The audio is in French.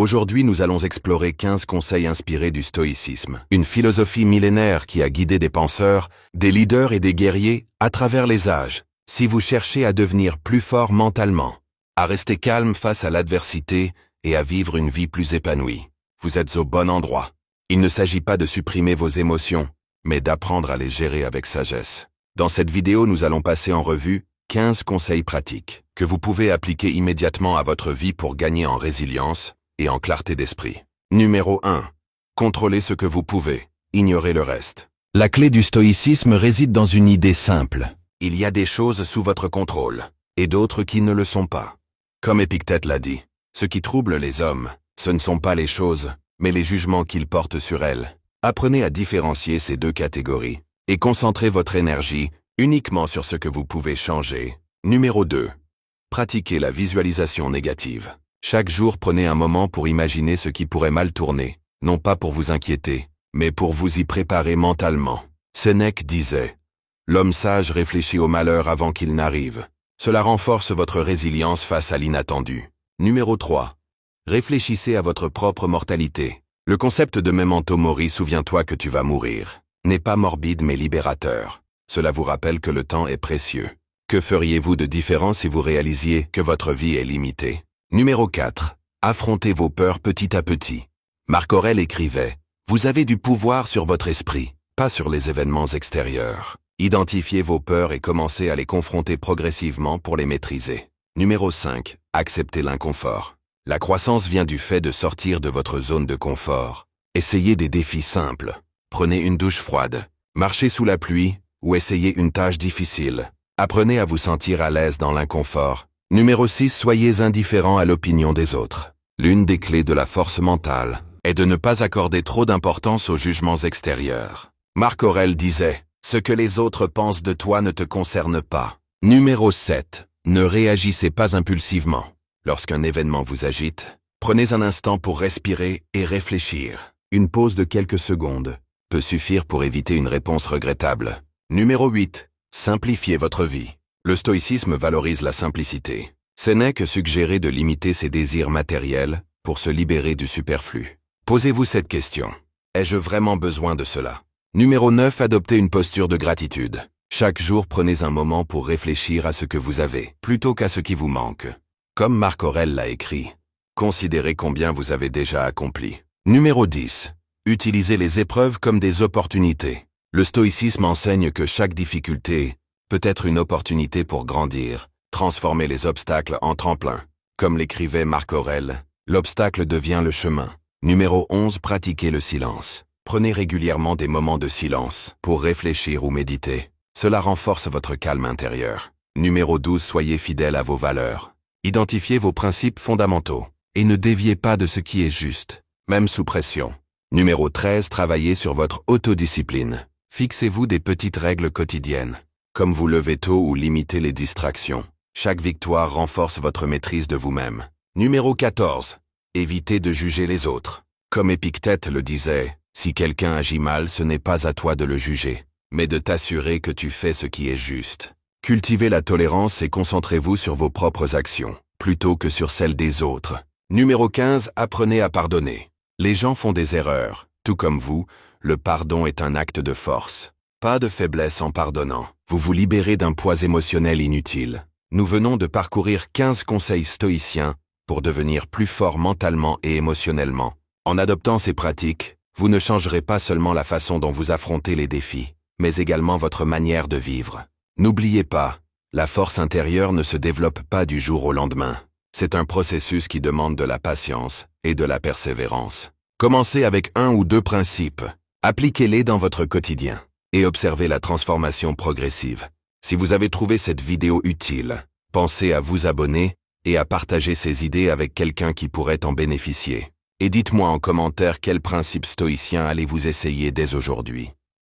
Aujourd'hui, nous allons explorer 15 conseils inspirés du stoïcisme, une philosophie millénaire qui a guidé des penseurs, des leaders et des guerriers à travers les âges. Si vous cherchez à devenir plus fort mentalement, à rester calme face à l'adversité et à vivre une vie plus épanouie, vous êtes au bon endroit. Il ne s'agit pas de supprimer vos émotions, mais d'apprendre à les gérer avec sagesse. Dans cette vidéo, nous allons passer en revue 15 conseils pratiques que vous pouvez appliquer immédiatement à votre vie pour gagner en résilience et en clarté d'esprit. Numéro 1. Contrôlez ce que vous pouvez, ignorez le reste. La clé du stoïcisme réside dans une idée simple. Il y a des choses sous votre contrôle, et d'autres qui ne le sont pas. Comme Épictète l'a dit, ce qui trouble les hommes, ce ne sont pas les choses, mais les jugements qu'ils portent sur elles. Apprenez à différencier ces deux catégories, et concentrez votre énergie uniquement sur ce que vous pouvez changer. Numéro 2. Pratiquez la visualisation négative. Chaque jour, prenez un moment pour imaginer ce qui pourrait mal tourner, non pas pour vous inquiéter, mais pour vous y préparer mentalement. Sénèque disait « L'homme sage réfléchit au malheur avant qu'il n'arrive. Cela renforce votre résilience face à l'inattendu. » Numéro 3. Réfléchissez à votre propre mortalité. Le concept de memento mori, souviens-toi que tu vas mourir, n'est pas morbide mais libérateur. Cela vous rappelle que le temps est précieux. Que feriez-vous de différent si vous réalisiez que votre vie est limitée? Numéro 4. Affrontez vos peurs petit à petit. Marc Aurèle écrivait « Vous avez du pouvoir sur votre esprit, pas sur les événements extérieurs. Identifiez vos peurs et commencez à les confronter progressivement pour les maîtriser. » Numéro 5. Acceptez l'inconfort. La croissance vient du fait de sortir de votre zone de confort. Essayez des défis simples. Prenez une douche froide, marchez sous la pluie ou essayez une tâche difficile. Apprenez à vous sentir à l'aise dans l'inconfort. Numéro 6. Soyez indifférent à l'opinion des autres. L'une des clés de la force mentale est de ne pas accorder trop d'importance aux jugements extérieurs. Marc Aurèle disait « Ce que les autres pensent de toi ne te concerne pas. » Numéro 7. Ne réagissez pas impulsivement. Lorsqu'un événement vous agite, prenez un instant pour respirer et réfléchir. Une pause de quelques secondes peut suffire pour éviter une réponse regrettable. Numéro 8. Simplifiez votre vie. Le stoïcisme valorise la simplicité. Sénèque suggérait de limiter ses désirs matériels pour se libérer du superflu. Posez-vous cette question. Ai-je vraiment besoin de cela? Numéro 9. Adoptez une posture de gratitude. Chaque jour, prenez un moment pour réfléchir à ce que vous avez, plutôt qu'à ce qui vous manque. Comme Marc Aurèle l'a écrit, considérez combien vous avez déjà accompli. Numéro 10. Utilisez les épreuves comme des opportunités. Le stoïcisme enseigne que chaque difficulté peut être une opportunité pour grandir, transformer les obstacles en tremplin. Comme l'écrivait Marc Aurèle, l'obstacle devient le chemin. Numéro 11. Pratiquez le silence. Prenez régulièrement des moments de silence pour réfléchir ou méditer. Cela renforce votre calme intérieur. Numéro 12. Soyez fidèle à vos valeurs. Identifiez vos principes fondamentaux et ne déviez pas de ce qui est juste, même sous pression. Numéro 13. Travaillez sur votre autodiscipline. Fixez-vous des petites règles quotidiennes, comme vous lever tôt ou limiter les distractions. Chaque victoire renforce votre maîtrise de vous-même. Numéro 14. Évitez de juger les autres. Comme Épictète le disait, si quelqu'un agit mal, ce n'est pas à toi de le juger, mais de t'assurer que tu fais ce qui est juste. Cultivez la tolérance et concentrez-vous sur vos propres actions, plutôt que sur celles des autres. Numéro 15. Apprenez à pardonner. Les gens font des erreurs. Tout comme vous, le pardon est un acte de force. Pas de faiblesse en pardonnant. Vous vous libérez d'un poids émotionnel inutile. Nous venons de parcourir 15 conseils stoïciens pour devenir plus fort mentalement et émotionnellement. En adoptant ces pratiques, vous ne changerez pas seulement la façon dont vous affrontez les défis, mais également votre manière de vivre. N'oubliez pas, la force intérieure ne se développe pas du jour au lendemain. C'est un processus qui demande de la patience et de la persévérance. Commencez avec 1 ou 2 principes. Appliquez-les dans votre quotidien et observez la transformation progressive. Si vous avez trouvé cette vidéo utile, pensez à vous abonner et à partager ces idées avec quelqu'un qui pourrait en bénéficier. Et dites-moi en commentaire quels principes stoïciens allez-vous essayer dès aujourd'hui.